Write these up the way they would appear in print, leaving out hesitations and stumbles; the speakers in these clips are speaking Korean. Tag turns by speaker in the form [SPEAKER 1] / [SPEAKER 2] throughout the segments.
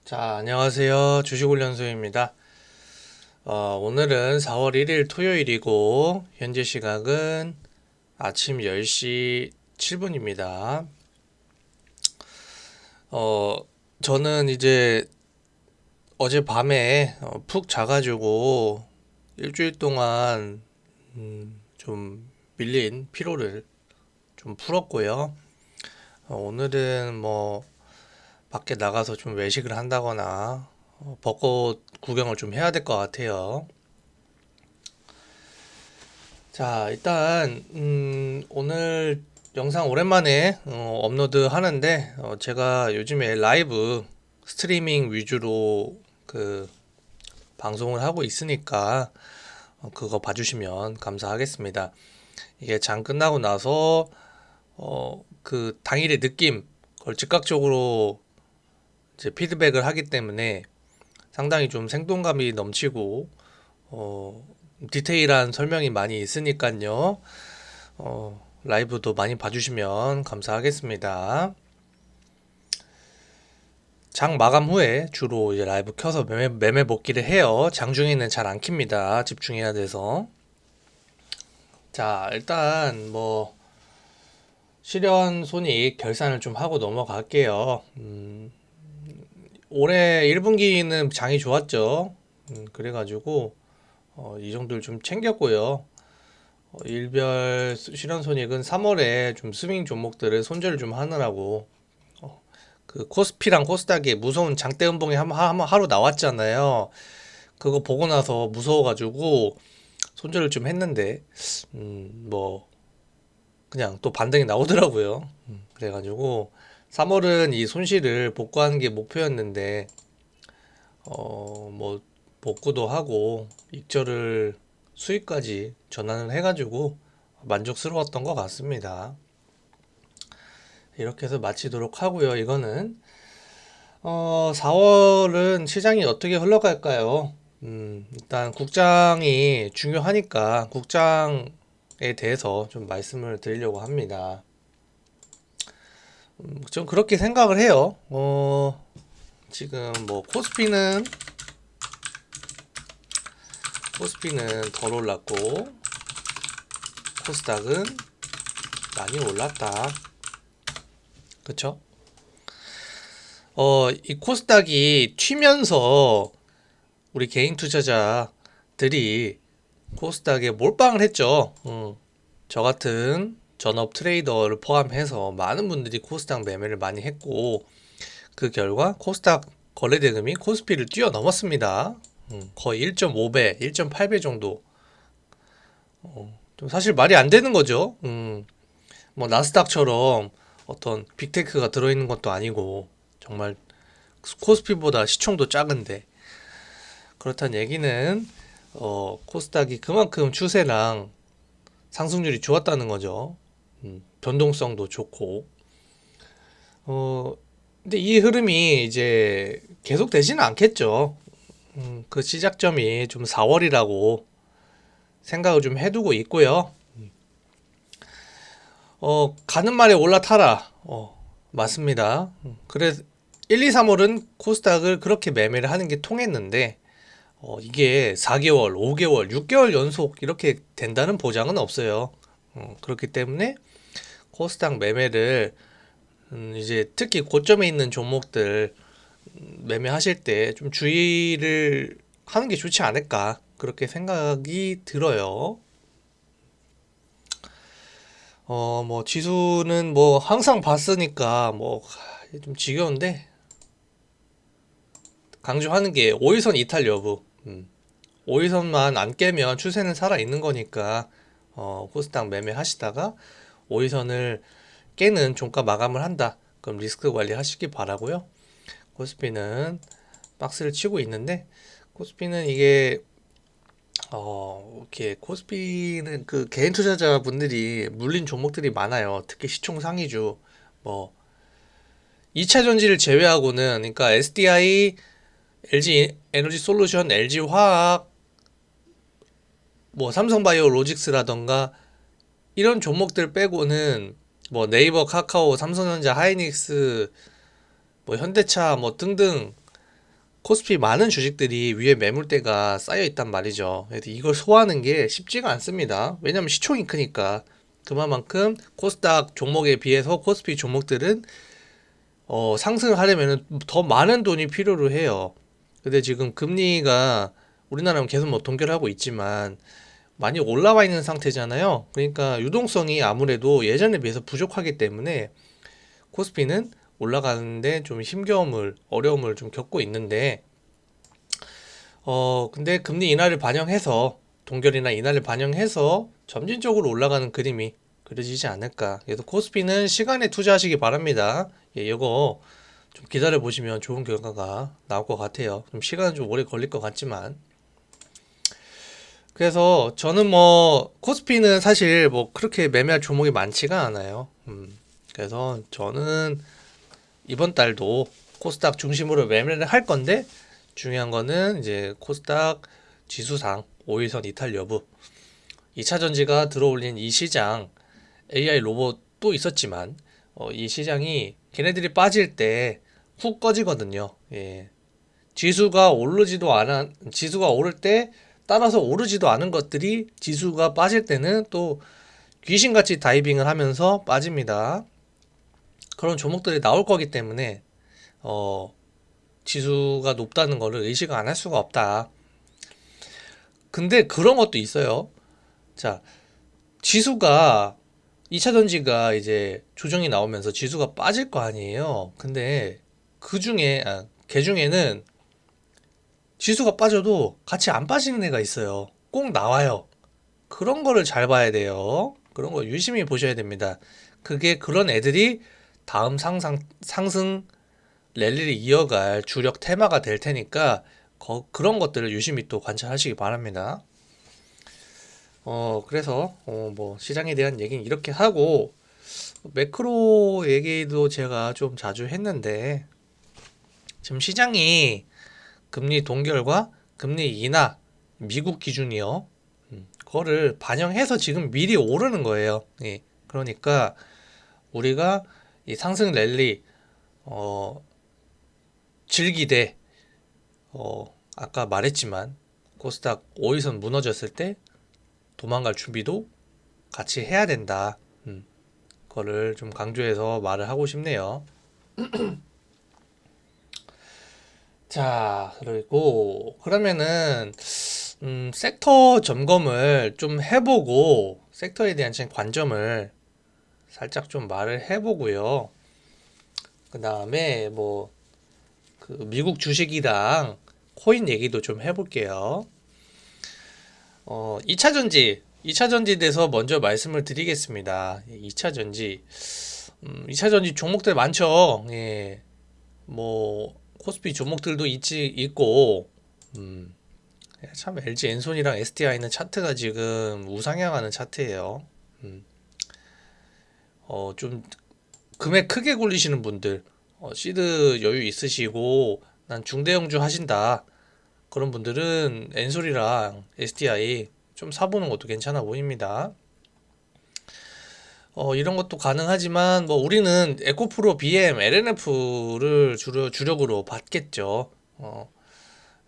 [SPEAKER 1] 자, 안녕하세요. 주식훈련소입니다. 오늘은 4월 1일 토요일이고, 현재 시각은 아침 10시 7분입니다. 어, 저는 이제 어젯밤에 푹 자가지고 일주일 동안 좀 밀린 피로를 좀 풀었고요. 오늘은 뭐 밖에 나가서 좀 외식을 한다거나 벚꽃 구경을 좀 해야 될 것 같아요. 자, 일단 오늘 영상 오랜만에 업로드 하는데 제가 요즘에 라이브 스트리밍 위주로 그 방송을 하고 있으니까 그거 봐주시면 감사하겠습니다. 이게 장 끝나고 나서 그 당일의 느낌 그걸 즉각적으로 이제 피드백을 하기 때문에 상당히 좀 생동감이 넘치고 어, 디테일한 설명이 많이 있으니까요. 라이브도 많이 봐주시면 감사하겠습니다. 장 마감 후에 주로 이제 라이브 켜서 매매 복귀를 해요. 장중에는 잘 안 킵니다. 집중해야 돼서. 자, 일단 뭐 실현 손익 결산을 좀 하고 넘어갈게요. 올해 1분기는 장이 좋았죠. 그래가지고 이 정도를 좀 챙겼고요. 일별 실현 손익은 3월에 좀 스윙 종목들을 손절을 좀 하느라고 그 코스피랑 코스닥에 무서운 장대 음봉이 하루 나왔잖아요. 그거 보고 나서 무서워가지고 손절을 좀 했는데 뭐 그냥 또 반등이 나오더라고요. 그래가지고 3월은 이 손실을 복구하는 게 목표였는데 뭐 복구도 하고 익절을 수익까지 전환을 해가지고 만족스러웠던 것 같습니다. 이렇게 해서 마치도록 하고요. 이거는 4월은 시장이 어떻게 흘러갈까요? 일단 국장이 중요하니까 국장에 대해서 좀 말씀을 드리려고 합니다. 좀 그렇게 생각을 해요. 지금 뭐 코스피는 덜 올랐고 코스닥은 많이 올랐다. 그쵸? 이 코스닥이 튀면서 우리 개인 투자자들이 코스닥에 몰빵을 했죠. 저 같은 전업 트레이더를 포함해서 많은 분들이 코스닥 매매를 많이 했고 그 결과 코스닥 거래 대금이 코스피를 뛰어넘었습니다. 거의 1.5배, 1.8배 정도. 좀 사실 말이 안 되는 거죠. 뭐 나스닥처럼 어떤 빅테크가 들어있는 것도 아니고 정말 코스피보다 시총도 작은데 그렇다는 얘기는 코스닥이 그만큼 추세랑 상승률이 좋았다는 거죠. 변동성도 좋고. 근데 이 흐름이 이제 계속 되지는 않겠죠. 그 시작점이 좀 4월이라고 생각을 좀 해두고 있고요. 가는 말에 올라타라. 맞습니다. 그래 1, 2, 3월은 코스닥을 그렇게 매매를 하는 게 통했는데 이게 4개월, 5개월, 6개월 연속 이렇게 된다는 보장은 없어요. 그렇기 때문에 코스닥 매매를 이제 특히 고점에 있는 종목들 매매하실 때 좀 주의를 하는 게 좋지 않을까 그렇게 생각이 들어요. 뭐 지수는 뭐 항상 봤으니까 뭐 좀 지겨운데 강조하는 게 5일선 이탈 여부. 5일선만 안 깨면 추세는 살아 있는 거니까 코스닥 매매하시다가 5일선을 깨는 종가 마감을 한다. 그럼 리스크 관리 하시기 바라고요. 코스피는 박스를 치고 있는데 코스피는 이게 이렇게 코스피는 그 개인 투자자분들이 물린 종목들이 많아요. 특히 시총 상위주 뭐 2차 전지를 제외하고는 그러니까 SDI, LG 에너지 솔루션, LG 화학, 뭐 삼성바이오 로직스라던가 이런 종목들 빼고는 뭐 네이버, 카카오, 삼성전자, 하이닉스, 뭐 현대차 뭐 등등 코스피 많은 주식들이 위에 매물대가 쌓여 있단 말이죠. 그래서 이걸 소화하는 게 쉽지가 않습니다. 왜냐면 시총이 크니까. 그만큼 코스닥 종목에 비해서 코스피 종목들은 상승을 하려면 더 많은 돈이 필요로 해요. 근데 지금 금리가 우리나라는 계속 뭐 동결을 하고 있지만 많이 올라와 있는 상태잖아요. 그러니까 유동성이 아무래도 예전에 비해서 부족하기 때문에 코스피는 올라가는데 좀 어려움을 좀 겪고 있는데, 근데 금리 인하를 반영해서, 동결이나 인하를 반영해서 점진적으로 올라가는 그림이 그려지지 않을까. 그래서 코스피는 시간에 투자하시기 바랍니다. 예, 이거 좀 기다려 보시면 좋은 결과가 나올 것 같아요. 좀 시간은 좀 오래 걸릴 것 같지만. 그래서 저는 뭐 코스피는 사실 뭐 그렇게 매매할 종목이 많지가 않아요. 그래서 저는 이번 달도 코스닥 중심으로 매매를 할 건데, 중요한 거는 이제 코스닥 지수상 5일선 이탈 여부, 2차 전지가 들어올린 이 시장, AI 로봇도 있었지만 이 시장이 걔네들이 빠질 때 훅 꺼지거든요. 예. 지수가 오를 때 따라서 오르지도 않은 것들이 지수가 빠질 때는 또 귀신같이 다이빙을 하면서 빠집니다. 그런 종목들이 나올 거기 때문에 어, 지수가 높다는 거를 의식을 안 할 수가 없다. 근데 그런 것도 있어요. 자, 지수가 2차 전지가 이제 조정이 나오면서 지수가 빠질 거 아니에요. 근데 걔 중에는 지수가 빠져도 같이 안 빠지는 애가 있어요. 꼭 나와요. 그런 거를 잘 봐야 돼요. 그런 거 유심히 보셔야 됩니다. 그런 애들이 다음 상승 랠리를 이어갈 주력 테마가 될 테니까 그런 것들을 유심히 또 관찰하시기 바랍니다. 그래서 뭐 시장에 대한 얘기는 이렇게 하고, 매크로 얘기도 제가 좀 자주 했는데, 지금 시장이 금리 동결과 금리 인하, 미국 기준이요. 그거를 반영해서 지금 미리 오르는 거예요. 예. 그러니까 우리가 이 상승 랠리 어, 즐기되 아까 말했지만 코스닥 5일선 무너졌을 때 도망갈 준비도 같이 해야 된다. 그거를 좀 강조해서 말을 하고 싶네요. 자, 그리고 그러면은 섹터 점검을 좀 해보고 섹터에 대한 관점을 살짝 좀 말을 해보고요. 그 다음에 뭐 그 미국 주식이랑 코인 얘기도 좀 해볼게요. 2차 전지에 대해서 먼저 말씀을 드리겠습니다. 2차 전지, 2차 전지 종목들 많죠. 예, 뭐 코스피 종목들도 있고, 참 LG 엔손이랑 SDI는 차트가 지금 우상향하는 차트예요. 좀 금액 크게 굴리시는 분들, 시드 여유 있으시고 난 중대형주 하신다. 그런 분들은 엔솔이랑 SDI 좀 사보는 것도 괜찮아 보입니다. 이런 것도 가능하지만 뭐 우리는 에코프로, BM, LNF를 주력으로 받겠죠.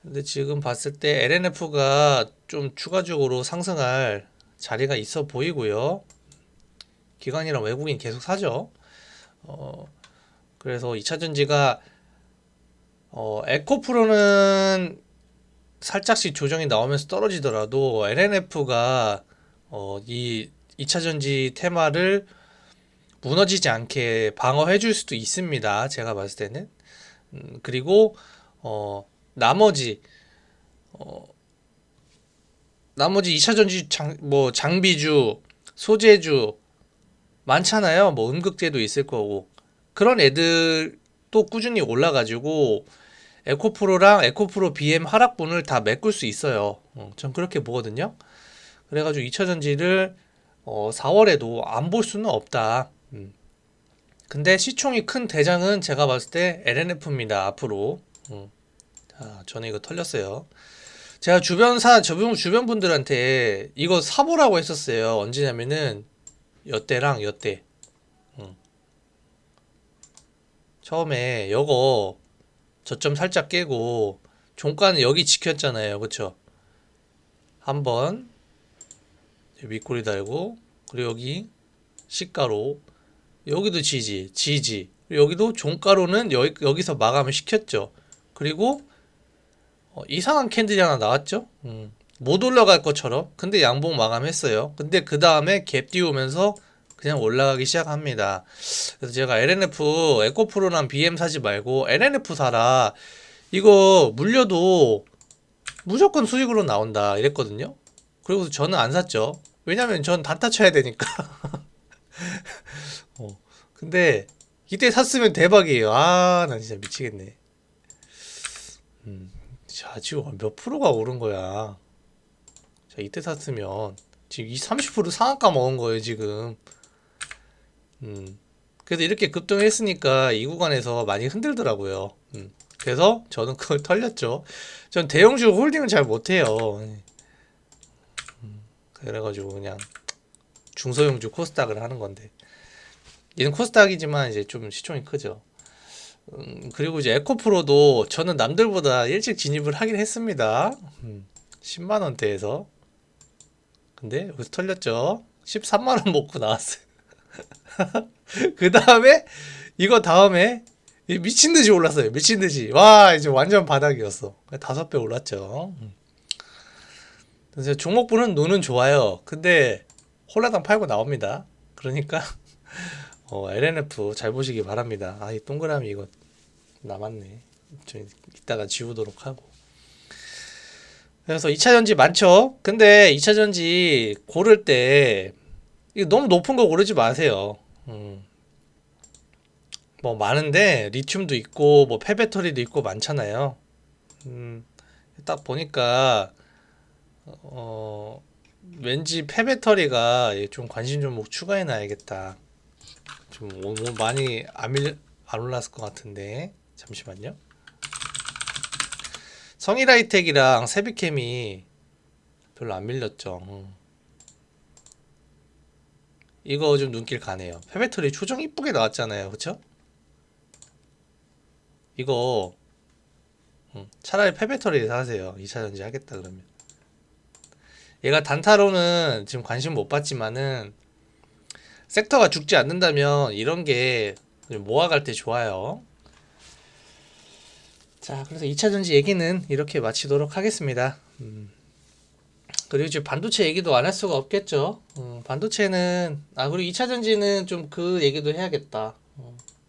[SPEAKER 1] 근데 지금 봤을 때 LNF가 좀 추가적으로 상승할 자리가 있어 보이고요. 기관이랑 외국인 계속 사죠. 어, 그래서 2차 전지가 에코프로는 살짝씩 조정이 나오면서 떨어지더라도 LNF가 이 2차 전지 테마를 무너지지 않게 방어해 줄 수도 있습니다. 제가 봤을 때는. 그리고 어, 나머지 어, 나머지 2차 전지 뭐 장비주, 소재주 많잖아요. 뭐 음극재도 있을 거고. 그런 애들 또 꾸준히 올라가지고 에코프로랑 에코프로 BM 하락분을 다 메꿀 수 있어요. 전 그렇게 보거든요. 그래가지고 2차 전지를 4월에도 안 볼 수는 없다. 근데 시총이 큰 대장은 제가 봤을 때 LNF입니다. 앞으로. 자, 저는 이거 털렸어요. 제가 주변 분들한테 이거 사보라고 했었어요. 언제냐면은 여때랑 여때. 처음에 요거 저점 살짝 깨고 종가는 여기 지켰잖아요. 그쵸? 한번 윗꼬리 달고, 그리고 여기 시가로, 여기도 지지, 여기도 종가로는 여기서 마감을 시켰죠. 그리고 이상한 캔들이 하나 나왔죠. 못 올라갈 것처럼. 근데 양봉 마감했어요. 근데 그 다음에 갭 띄우면서 그냥 올라가기 시작합니다. 그래서 제가 LNF 에코프로랑 BM 사지 말고 LNF 사라. 이거 물려도 무조건 수익으로 나온다 이랬거든요. 그리고 저는 안 샀죠. 왜냐면 전 단타 쳐야 되니까. 근데 이때 샀으면 대박이에요. 아, 나 진짜 미치겠네. 자, 지금 몇 프로가 오른 거야. 자, 이때 샀으면 지금 이 30% 상한가 먹은 거예요, 지금. 그래서 이렇게 급등했으니까 이 구간에서 많이 흔들더라고요. 그래서 저는 그걸 털렸죠. 전 대형주 홀딩을 잘 못해요. 그래가지고 그냥 중소형주 코스닥을 하는 건데. 얘는 코스닥이지만 이제 좀 시총이 크죠. 그리고 이제 에코프로도 저는 남들보다 일찍 진입을 하긴 했습니다. 10만 원대에서. 근데 여기서 털렸죠. 13만 원 먹고 나왔어요. 그 다음에 이거 다음에 미친 듯이 올랐어요. 미친 듯이. 와, 이제 완전 바닥이었어. 5배 올랐죠. 그래서 종목부는 눈은 좋아요. 근데 홀라당 팔고 나옵니다. 그러니까 LNF 잘 보시기 바랍니다. 아, 이 동그라미 이거 남았네. 저 이따가 지우도록 하고. 그래서 2차전지 많죠? 근데 2차전지 고를 때 이거 너무 높은 거 고르지 마세요. 뭐 많은데 리튬도 있고 뭐 폐배터리도 있고 많잖아요. 딱 보니까 왠지 폐배터리가 좀 관심 종목 추가해 놔야겠다. 좀 많이 안 올랐을 것 같은데 잠시만요. 성일하이텍이랑 세비캠이 별로 안 밀렸죠. 이거 좀 눈길 가네요. 폐배터리 초정 이쁘게 나왔잖아요. 그쵸? 이거 차라리 폐배터리 사세요. 2차전지 하겠다 그러면. 얘가 단타로는 지금 관심 못 받지만은 섹터가 죽지 않는다면 이런 게 모아갈 때 좋아요. 자, 그래서 2차전지 얘기는 이렇게 마치도록 하겠습니다. 그리고 이제 반도체 얘기도 안 할 수가 없겠죠. 반도체는 그리고 2차전지는 좀 그 얘기도 해야겠다.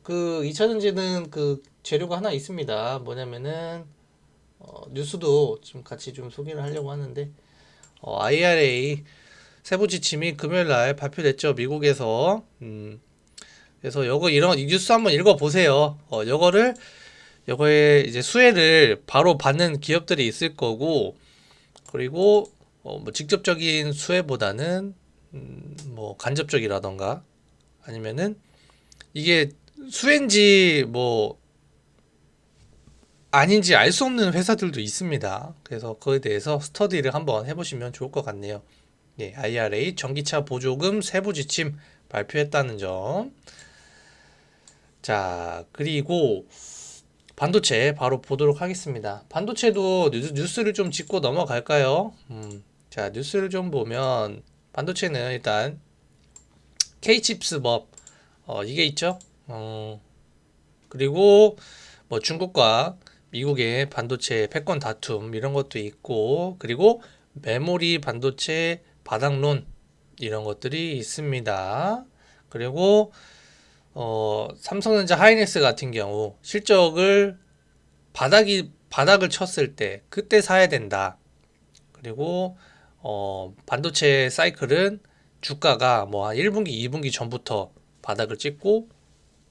[SPEAKER 1] 그 2차전지는 그 재료가 하나 있습니다. 뭐냐면은 뉴스도 좀 같이 좀 소개를 하려고 하는데 IRA 세부 지침이 금요일 날 발표됐죠. 미국에서. 그래서 이런 뉴스 한번 읽어 보세요. 요거의 이제 수혜를 바로 받는 기업들이 있을 거고, 그리고 뭐 직접적인 수혜보다는 뭐 간접적이라던가 아니면은 이게 수혜인지 뭐 아닌지 알 수 없는 회사들도 있습니다. 그래서 그에 대해서 스터디를 한번 해보시면 좋을 것 같네요. 예, IRA 전기차 보조금 세부 지침 발표했다는 점. 자, 그리고 반도체 바로 보도록 하겠습니다. 반도체도 뉴스를 좀 짚고 넘어갈까요? 자, 뉴스를 좀 보면 반도체는 일단 K칩스법 이게 있죠. 그리고 뭐 중국과 미국의 반도체 패권 다툼 이런 것도 있고, 그리고 메모리 반도체 바닥론 이런 것들이 있습니다. 그리고 삼성전자 하이닉스 같은 경우 실적을 바닥을 쳤을 때 그때 사야 된다. 그리고 반도체 사이클은 주가가 뭐 한 1분기, 2분기 전부터 바닥을 찍고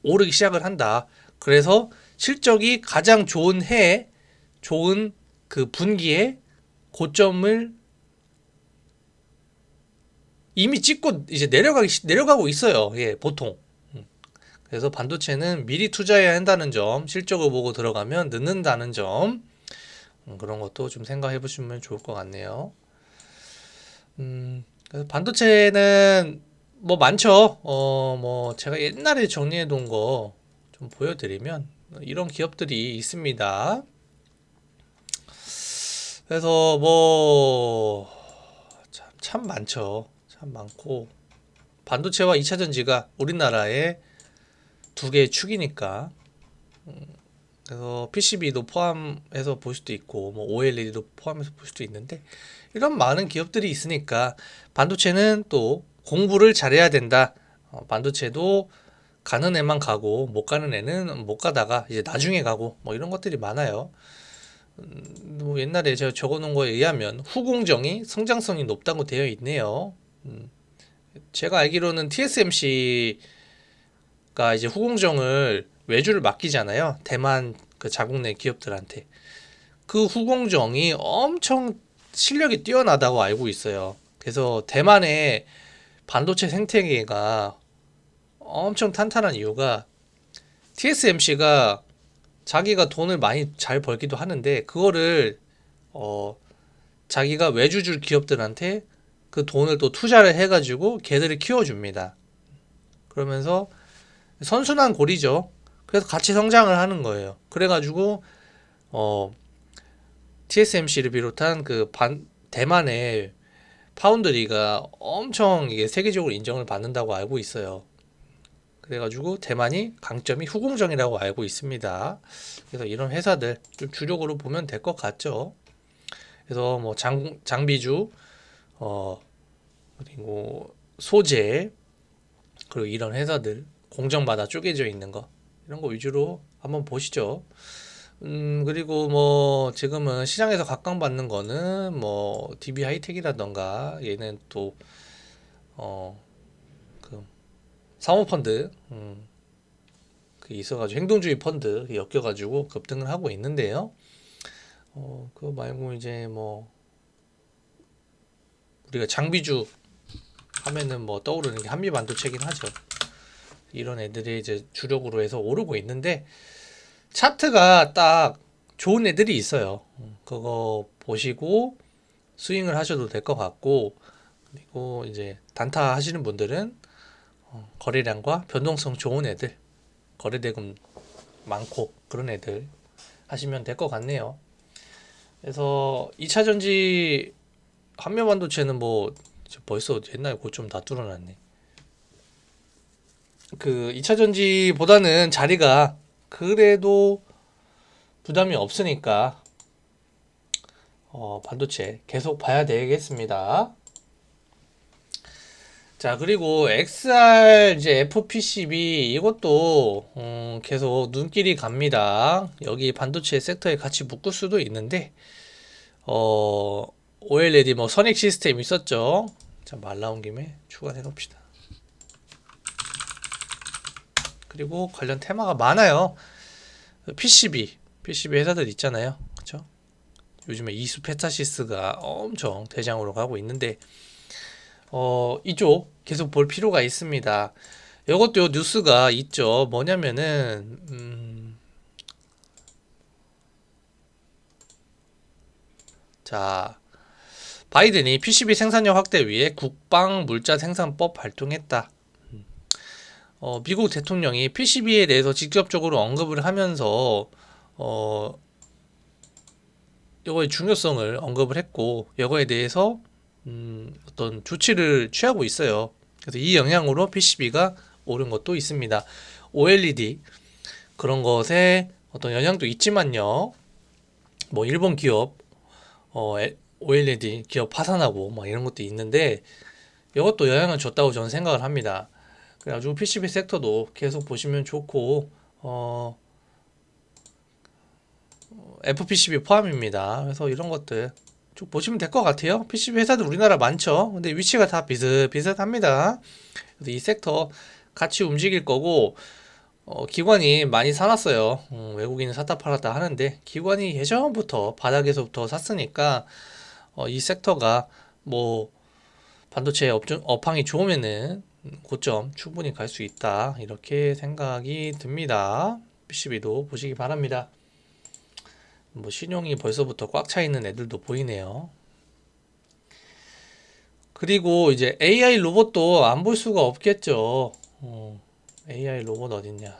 [SPEAKER 1] 오르기 시작을 한다. 그래서 실적이 가장 좋은 해에 좋은 그 분기에 고점을 이미 찍고 이제 내려가고 있어요. 예, 보통. 그래서 반도체는 미리 투자해야 한다는 점, 실적을 보고 들어가면 늦는다는 점, 그런 것도 좀 생각해 보시면 좋을 것 같네요. 그래서 반도체는 뭐 많죠. 뭐 제가 옛날에 정리해 둔 거 좀 보여드리면 이런 기업들이 있습니다. 그래서 뭐 참 많죠. 참 많고 반도체와 2차 전지가 우리나라의 두 개의 축이니까 그래서 PCB도 포함해서 볼 수도 있고 뭐 OLED도 포함해서 볼 수도 있는데 이런 많은 기업들이 있으니까 반도체는 또 공부를 잘해야 된다. 반도체도 가는 애만 가고 못 가는 애는 못 가다가 이제 나중에 가고 뭐 이런 것들이 많아요. 뭐 옛날에 제가 적어놓은 거에 의하면 후공정이 성장성이 높다고 되어 있네요. 제가 알기로는 TSMC가 이제 후공정을 외주를 맡기잖아요. 대만 그 자국 내 기업들한테. 그 후공정이 엄청 실력이 뛰어나다고 알고 있어요. 그래서 대만의 반도체 생태계가 엄청 탄탄한 이유가 TSMC가 자기가 돈을 많이 잘 벌기도 하는데 그거를 자기가 외주줄 기업들한테 그 돈을 또 투자를 해가지고 걔들을 키워줍니다. 그러면서 선순환 고리죠. 그래서 같이 성장을 하는 거예요. 그래가지고 TSMC를 비롯한 그 대만의 파운드리가 엄청 이게 세계적으로 인정을 받는다고 알고 있어요. 그래가지고 대만이 강점이 후공정이라고 알고 있습니다. 그래서 이런 회사들 좀 주력으로 보면 될 것 같죠. 그래서 뭐 장비주, 그리고 소재, 그리고 이런 회사들 공정마다 쪼개져 있는 거 이런 거 위주로 한번 보시죠. 그리고 뭐 지금은 시장에서 각광받는 거는 뭐 DB 하이텍이라던가 얘는 또 그 사모펀드 그 있어가지고 행동주의 펀드 엮여가지고 급등을 하고 있는데요. 그거 말고 이제 뭐 우리가 장비주 하면은 뭐 떠오르는 게 한미반도체긴 하죠. 이런 애들이 이제 주력으로 해서 오르고 있는데 차트가 딱 좋은 애들이 있어요. 그거 보시고 스윙을 하셔도 될 것 같고 그리고 이제 단타 하시는 분들은 거래량과 변동성 좋은 애들 거래대금 많고 그런 애들 하시면 될 것 같네요. 그래서 2차 전지 한미반도체는 뭐 벌써 옛날 고점 다 뚫어놨네. 그 2차 전지보다는 자리가 그래도 부담이 없으니까 반도체 계속 봐야 되겠습니다. 자, 그리고 XR 이제 FPCB 이것도 계속 눈길이 갑니다. 여기 반도체 섹터에 같이 묶을 수도 있는데 OLED 뭐 선익 시스템 있었죠. 자, 말 나온 김에 추가해 놓읍시다. 그리고 관련 테마가 많아요. PCB 회사들 있잖아요. 그렇죠? 요즘에 이수 페타시스가 엄청 대장으로 가고 있는데 이쪽 계속 볼 필요가 있습니다. 이것도 뉴스가 있죠. 뭐냐면은 자, 바이든이 PCB 생산력 확대 위해 국방 물자 생산법 발동했다. 미국 대통령이 PCB에 대해서 직접적으로 언급을 하면서 이거의 중요성을 언급을 했고 이거에 대해서 어떤 조치를 취하고 있어요. 그래서 이 영향으로 PCB가 오른 것도 있습니다. OLED 그런 것에 어떤 영향도 있지만요. 뭐 일본 기업 OLED 기업 파산하고 막 이런 것도 있는데 이것도 영향을 줬다고 저는 생각을 합니다. 그래가지고 PCB 섹터도 계속 보시면 좋고 FPCB 포함입니다. 그래서 이런 것들 쭉 보시면 될 것 같아요. PCB 회사도 우리나라 많죠. 근데 위치가 다 비슷비슷합니다. 그래서 이 섹터 같이 움직일 거고 기관이 많이 사놨어요. 외국인은 샀다 팔았다 하는데 기관이 예전부터 바닥에서부터 샀으니까 이 섹터가 뭐 반도체 업황이 좋으면은 고점 충분히 갈 수 있다 이렇게 생각이 듭니다. PCB도 보시기 바랍니다. 뭐 신용이 벌써부터 꽉 차 있는 애들도 보이네요. 그리고 이제 AI 로봇도 안 볼 수가 없겠죠. AI 로봇 어딨냐?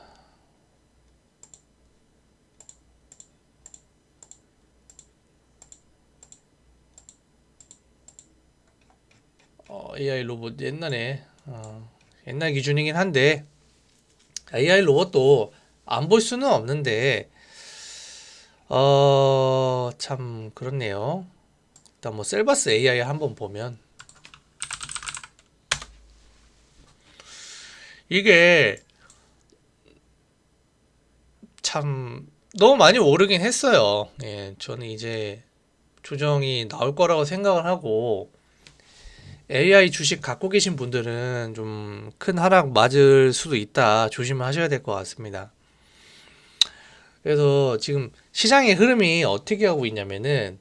[SPEAKER 1] AI 로봇 옛날에 옛날 기준이긴 한데 AI 로봇도 안 볼 수는 없는데 참 그렇네요. 일단 뭐 셀바스 AI 한번 보면 이게 참 너무 많이 오르긴 했어요. 예, 저는 이제 조정이 나올 거라고 생각을 하고 AI 주식 갖고 계신 분들은 좀 큰 하락 맞을 수도 있다. 조심하셔야 될 것 같습니다. 그래서 지금 시장의 흐름이 어떻게 하고 있냐면은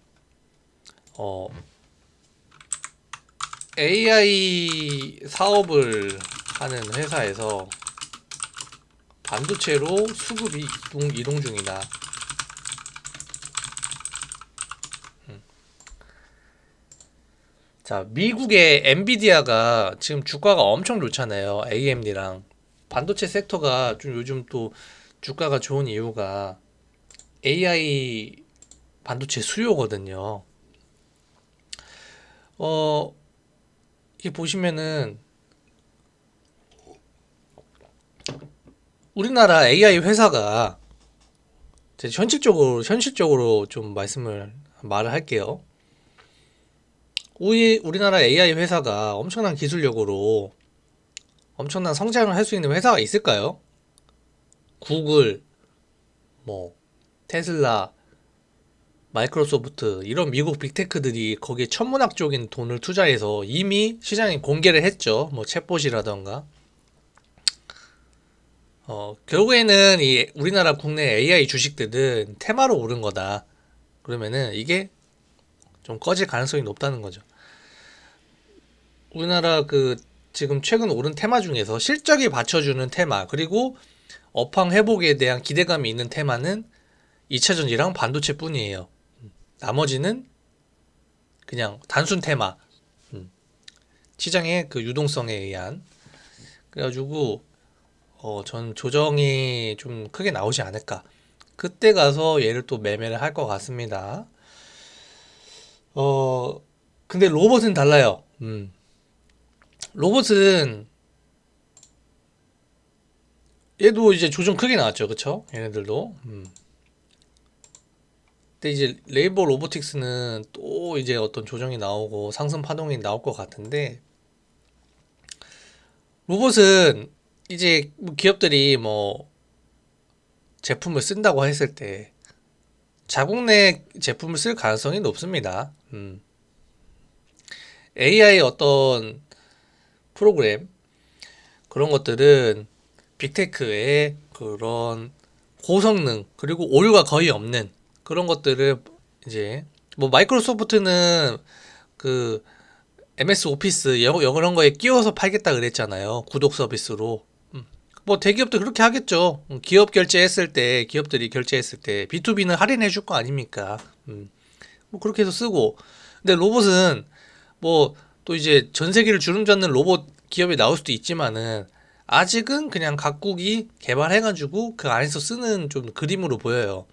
[SPEAKER 1] 어, AI 사업을 하는 회사에서 반도체로 수급이 이동 중이다. 자, 미국의 엔비디아가 지금 주가가 엄청 좋잖아요. AMD랑. 반도체 섹터가 좀 요즘 또 주가가 좋은 이유가 AI 반도체 수요거든요. 어, 이게 보시면은 우리나라 AI 회사가 현실적으로 좀 말을 할게요. 우리나라 AI 회사가 엄청난 기술력으로 엄청난 성장을 할 수 있는 회사가 있을까요? 구글, 뭐, 테슬라, 마이크로소프트, 이런 미국 빅테크들이 거기에 천문학적인 돈을 투자해서 이미 시장에 공개를 했죠. 뭐, 챗봇이라던가. 결국에는 이 우리나라 국내 AI 주식들은 테마로 오른 거다. 그러면은 이게 좀 꺼질 가능성이 높다는 거죠. 우리나라 그 지금 최근 오른 테마 중에서 실적이 받쳐주는 테마, 그리고 업황 회복에 대한 기대감이 있는 테마는 2차전지랑 반도체 뿐이에요. 나머지는 그냥 단순 테마, 시장의 그 유동성에 의한. 그래가지고, 전 조정이 좀 크게 나오지 않을까. 그때 가서 얘를 또 매매를 할 것 같습니다. 어, 근데 로봇은 달라요. 로봇은 얘도 이제 조정 크게 나왔죠. 그쵸? 얘네들도. 근데 이제 레이버 로보틱스는 또 이제 어떤 조정이 나오고 상승 파동이 나올 것 같은데 로봇은 이제 뭐 기업들이 뭐 제품을 쓴다고 했을 때 자국 내 제품을 쓸 가능성이 높습니다. AI 어떤 프로그램 그런 것들은 빅테크의 그런 고성능 그리고 오류가 거의 없는 그런 것들을 이제 뭐 마이크로소프트는 그 MS 오피스 이런 거에 끼워서 팔겠다 그랬잖아요. 구독 서비스로. 뭐 대기업도 그렇게 하겠죠. 기업들이 결제했을 때 B2B는 할인해 줄 거 아닙니까? 뭐 그렇게 해서 쓰고. 근데 로봇은 뭐 또 이제 전 세계를 주름잡는 로봇 기업이 나올 수도 있지만은 아직은 그냥 각국이 개발해가지고 그 안에서 쓰는 좀 그림으로 보여요.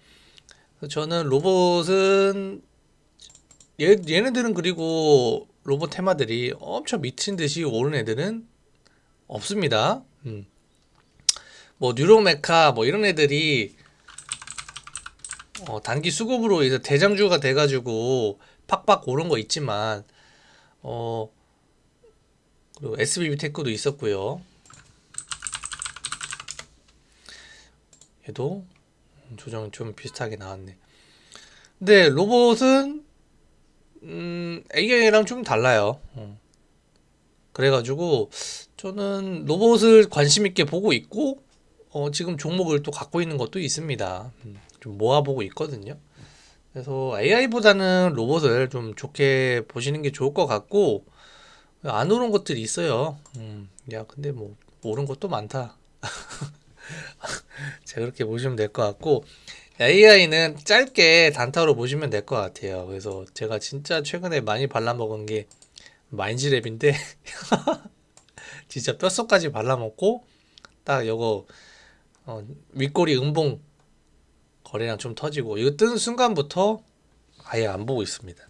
[SPEAKER 1] 그래서 저는 로봇은 얘네들은 그리고 로봇 테마들이 엄청 미친 듯이 오른 애들은 없습니다. 뭐 뉴로메카 뭐 이런 애들이 단기 수급으로 이제 대장주가 돼가지고 팍팍 오른 거 있지만 어 그리고 SBB 테크도 있었고요. 얘도 조정 좀 비슷하게 나왔네. 근데 로봇은 AI랑 좀 달라요. 그래가지고 저는 로봇을 관심 있게 보고 있고 지금 종목을 또 갖고 있는 것도 있습니다. 좀 모아보고 있거든요. 그래서 AI보다는 로봇을 좀 좋게 보시는 게 좋을 것 같고 안 오른 것들이 있어요. 야, 근데 뭐 오른 것도 많다. 제가 그렇게 보시면 될 것 같고 AI는 짧게 단타로 보시면 될 것 같아요. 그래서 제가 진짜 최근에 많이 발라먹은 게 마인즈랩인데 진짜 뼛속까지 발라먹고 딱 요거 윗꼬리 음봉 거래량 좀 터지고 이거 뜨는 순간부터 아예 안 보고 있습니다.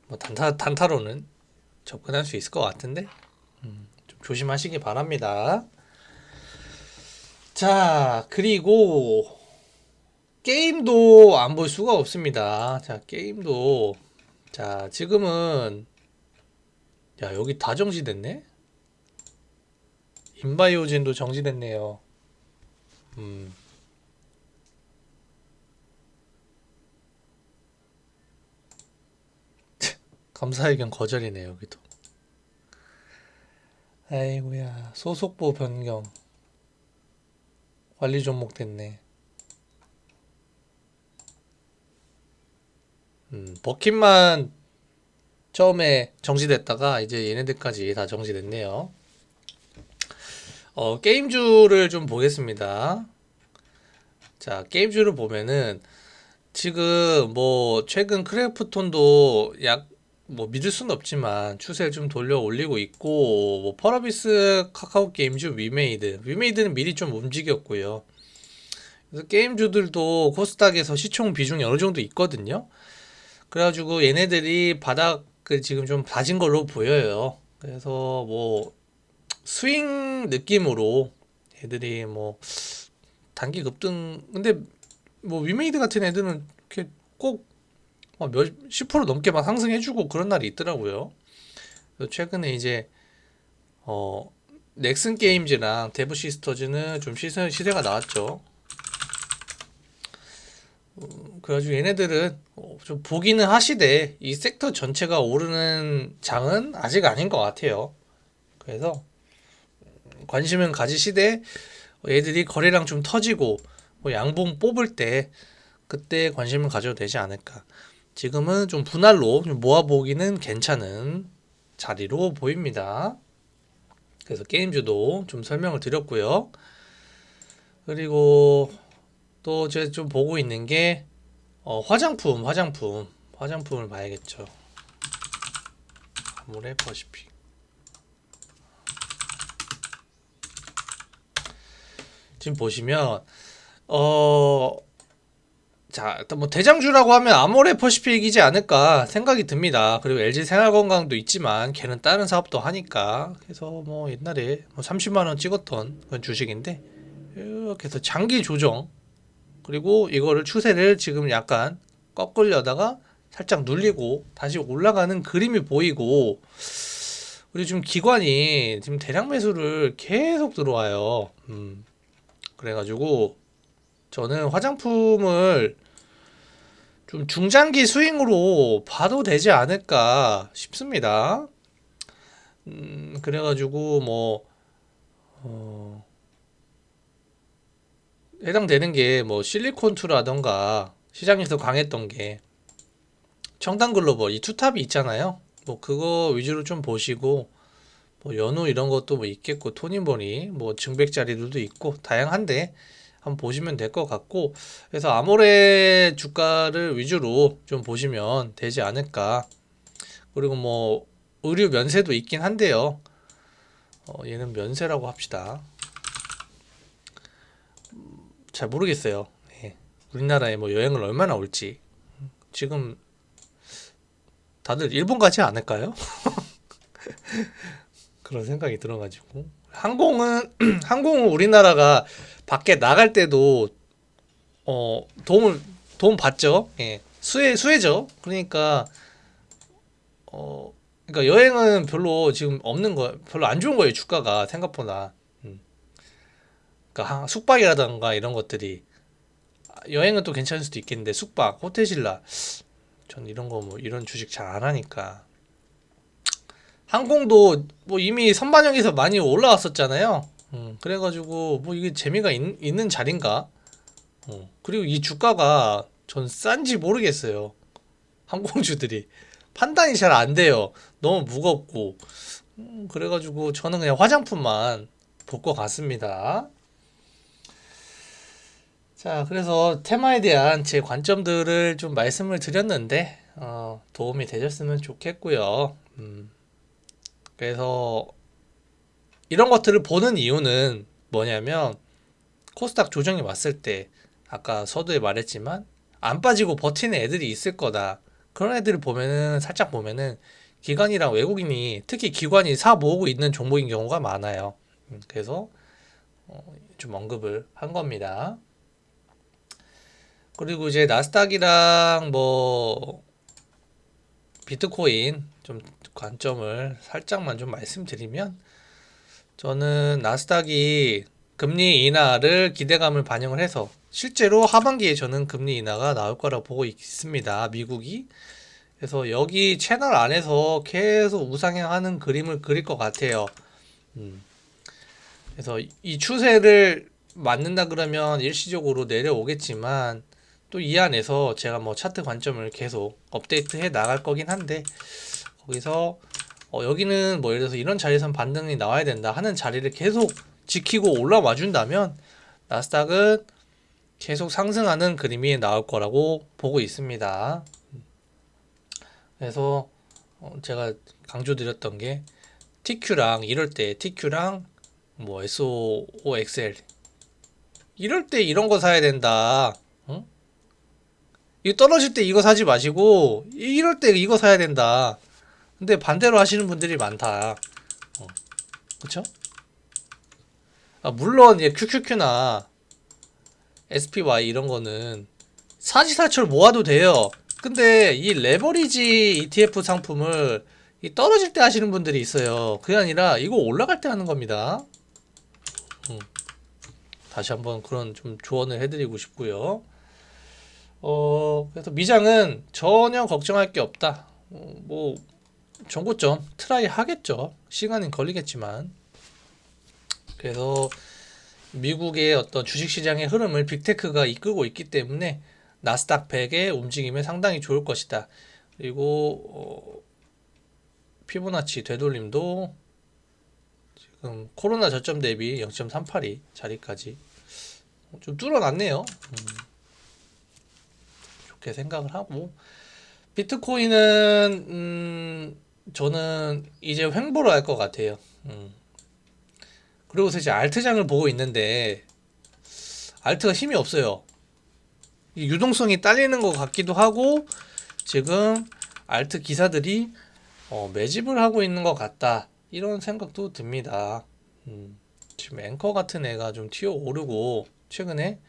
[SPEAKER 1] 뭐 단타로는 접근할 수 있을 것 같은데 좀 조심하시기 바랍니다. 자, 그리고 게임도 안 볼 수가 없습니다. 자, 게임도 자, 지금은 야, 여기 다 정지됐네? 인바이오젠도 정지됐네요. 음. 감사 의견 거절이네, 여기도. 아이고야, 소속보 변경. 관리 종목 됐네. 버킷만 처음에 정지됐다가 이제 얘네들까지 다 정지됐네요. 게임주를 좀 보겠습니다. 자, 게임주를 보면은 지금 뭐 최근 크래프톤도 약 뭐 믿을 수는 없지만 추세를 좀 돌려 올리고 있고 뭐 펄어비스 카카오 게임즈 위메이드는 미리 좀 움직였고요. 그래서 게임주들도 코스닥에서 시총 비중이 어느 정도 있거든요. 그래가지고 얘네들이 바닥을 지금 좀 다진 걸로 보여요. 그래서 뭐 스윙 느낌으로 애들이 뭐 단기 급등 근데 뭐 위메이드 같은 애들은 이렇게 꼭몇 10% 넘게 막 상승해주고 그런 날이 있더라고요. 그래서 최근에 이제 어 넥슨 게임즈랑 데브 시스터즈는 좀 시세가 나왔죠. 그래가지고 얘네들은 좀 보기는 하시되 이 섹터 전체가 오르는 장은 아직 아닌 것 같아요. 그래서 관심은 가지시되 얘들이 거래량 좀 터지고 뭐 양봉 뽑을 때 그때 관심을 가져도 되지 않을까. 지금은 좀 분할로 좀 모아보기는 괜찮은 자리로 보입니다. 그래서 게임주도 좀 설명을 드렸고요. 그리고 또 제가 좀 보고 있는 게 화장품을 봐야겠죠. 아모레 퍼시픽. 지금 보시면 자, 일단 뭐 대장주라고 하면 아모레 퍼시픽이지 않을까 생각이 듭니다. 그리고 LG 생활건강도 있지만 걔는 다른 사업도 하니까 그래서 뭐 옛날에 뭐 30만 원 찍었던 그런 주식인데 이렇게 해서 장기 조정 그리고 이거를 추세를 지금 약간 꺾으려다가 살짝 눌리고 다시 올라가는 그림이 보이고 그리고 지금 기관이 지금 대량 매수를 계속 들어와요. 그래가지고 저는 화장품을 좀 중장기 스윙으로 봐도 되지 않을까 싶습니다. 그래가지고 뭐 해당되는 게 뭐 실리콘투라던가 시장에서 강했던 게 청담글로벌 이 투탑이 있잖아요. 뭐 그거 위주로 좀 보시고 뭐 연우 이런 것도 뭐 있겠고 토니모니 뭐 증백 자리들도 있고 다양한데 한번 보시면 될 것 같고 그래서 아모레 주가를 위주로 좀 보시면 되지 않을까. 그리고 뭐 의류 면세도 있긴 한데요. 얘는 면세라고 합시다. 잘 모르겠어요. 예. 우리나라에 뭐 여행을 얼마나 올지 지금 다들 일본 가지 않을까요? 그런 생각이 들어가지고 항공은 항공은 우리나라가 밖에 나갈 때도 도움 받죠. 예. 수혜죠. 그러니까 여행은 별로 지금 없는 거 별로 안 좋은 거예요. 주가가 생각보다. 그러니까 숙박이라던가 이런 것들이 여행은 또 괜찮을 수도 있겠는데 숙박, 호텔신라 전 이런 거 뭐 이런 주식 잘 안 하니까 항공도 뭐 이미 선반영에서 많이 올라왔었잖아요. 그래가지고 뭐 이게 재미가 있는 자리인가? 그리고 이 주가가 전 싼지 모르겠어요. 항공주들이 판단이 잘 안 돼요. 너무 무겁고 그래가지고 저는 그냥 화장품만 볼 것 같습니다. 자, 그래서 테마에 대한 제 관점들을 좀 말씀을 드렸는데 도움이 되셨으면 좋겠고요. 그래서 이런 것들을 보는 이유는 뭐냐면 코스닥 조정이 왔을 때 아까 서두에 말했지만 안 빠지고 버티는 애들이 있을 거다. 그런 애들을 보면은 살짝 보면은 기관이랑 외국인이 특히 기관이 사 모으고 있는 종목인 경우가 많아요. 그래서 좀 언급을 한 겁니다. 그리고 이제 나스닥이랑 뭐 비트코인 좀 관점을 살짝만 좀 말씀드리면, 저는 나스닥이 금리 인하를 기대감을 반영을 해서 실제로 하반기에 저는 금리 인하가 나올 거라고 보고 있습니다. 미국이. 그래서 여기 채널 안에서 계속 우상향하는 그림을 그릴 것 같아요. 음. 그래서 이 추세를 맞는다 그러면 일시적으로 내려오겠지만, 또 이 안에서 제가 뭐 차트 관점을 계속 업데이트 해 나갈 거긴 한데, 거기서 여기는 뭐 예를 들어서 이런 자리에선 반등이 나와야 된다 하는 자리를 계속 지키고 올라와 준다면 나스닥은 계속 상승하는 그림이 나올 거라고 보고 있습니다. 그래서 제가 강조드렸던 게 TQ랑 이럴 때 TQ랑 뭐 SOXL 이럴 때 이런 거 사야 된다. 응? 이거 떨어질 때 이거 사지 마시고 이럴 때 이거 사야 된다. 근데 반대로 하시는 분들이 많다. 그쵸? 물론 QQQ나 SPY 이런 거는 사지사철 모아도 돼요. 근데 이 레버리지 ETF 상품을 이 떨어질 때 하시는 분들이 있어요. 그게 아니라 이거 올라갈 때 하는 겁니다. 다시 한번 그런 좀 조언을 해드리고 싶고요. 그래서 미장은 전혀 걱정할 게 없다. 뭐 정고점 트라이 하겠죠. 시간은 걸리겠지만. 그래서 미국의 어떤 주식시장의 흐름을 빅테크가 이끌고 있기 때문에 나스닥 100의 움직임이 상당히 좋을 것이다. 그리고 피보나치 되돌림도 지금 코로나 저점 대비 0.382 자리까지 좀 뚫어놨네요. 좋게 생각을 하고, 비트코인은 저는 이제 횡보를 할 것 같아요. 그리고서 이제 알트장을 보고 있는데 알트가 힘이 없어요. 유동성이 딸리는 것 같기도 하고, 지금 알트 기사들이 매집을 하고 있는 것 같다, 이런 생각도 듭니다. 지금 앵커 같은 애가 좀 튀어 오르고, 최근에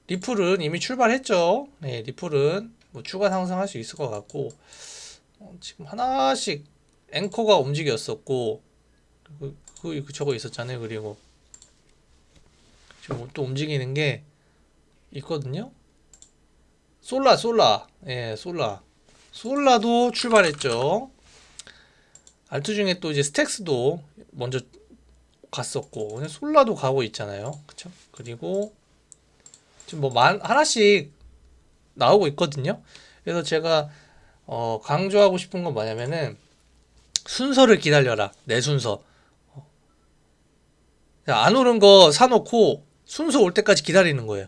[SPEAKER 1] 리플은 이미 출발했죠. 네, 리플은 뭐 추가 상승할 수 있을 것 같고, 지금 하나씩 앵커가 움직였었고, 저거 있었잖아요. 그리고 지금 또 움직이는 게 있거든요. 솔라, 예, 솔라도 출발했죠. 알트 중에 또 이제 스택스도 먼저 갔었고, 솔라도 가고 있잖아요. 그쵸? 그리고 지금 뭐 하나씩 나오고 있거든요. 그래서 제가 강조하고 싶은 건 뭐냐면은 순서를 기다려라. 내 순서. 안 오른 거 사놓고 순서 올 때까지 기다리는 거예요.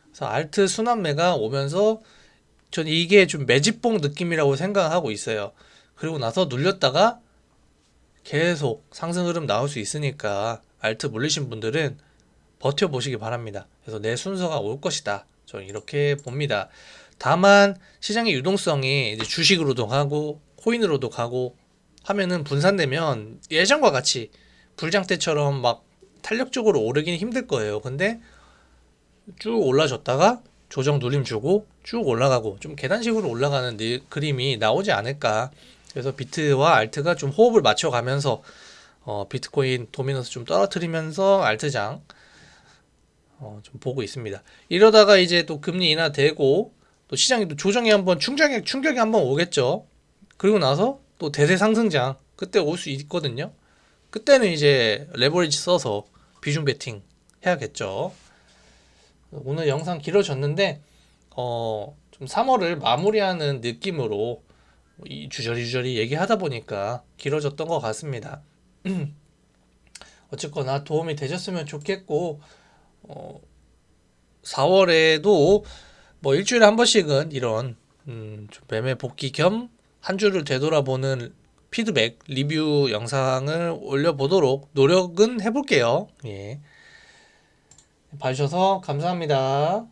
[SPEAKER 1] 그래서 알트 순환매가 오면서 전 이게 좀 매집봉 느낌이라고 생각하고 있어요. 그리고 나서 눌렸다가 계속 상승 흐름 나올 수 있으니까 알트 물리신 분들은 버텨보시기 바랍니다. 그래서 내 순서가 올 것이다, 저는 이렇게 봅니다. 다만 시장의 유동성이 이제 주식으로도 가고 코인으로도 가고 하면은 분산되면 예전과 같이 불장 때처럼 막 탄력적으로 오르기는 힘들 거예요. 근데 쭉 올라줬다가 조정 누림 주고 쭉 올라가고 좀 계단식으로 올라가는 그림이 나오지 않을까. 그래서 비트와 알트가 좀 호흡을 맞춰가면서 비트코인 도미너스 좀 떨어뜨리면서 알트장 좀 보고 있습니다. 이러다가 이제 또 금리 인하되고 또 시장이 또 조정이 한번 충격이 한번 오겠죠. 그리고 나서 또 대세 상승장 그때 올 수 있거든요. 그때는 이제 레버리지 써서 비중 베팅 해야겠죠. 오늘 영상 길어졌는데 좀 3월을 마무리하는 느낌으로 이 주저리 얘기하다 보니까 길어졌던 것 같습니다. 어쨌거나 도움이 되셨으면 좋겠고, 4월에도 뭐 일주일에 한 번씩은 이런 좀 매매 복귀 겸 한 주를 되돌아보는 피드백 리뷰 영상을 올려보도록 노력은 해볼게요. 예. 봐주셔서 감사합니다.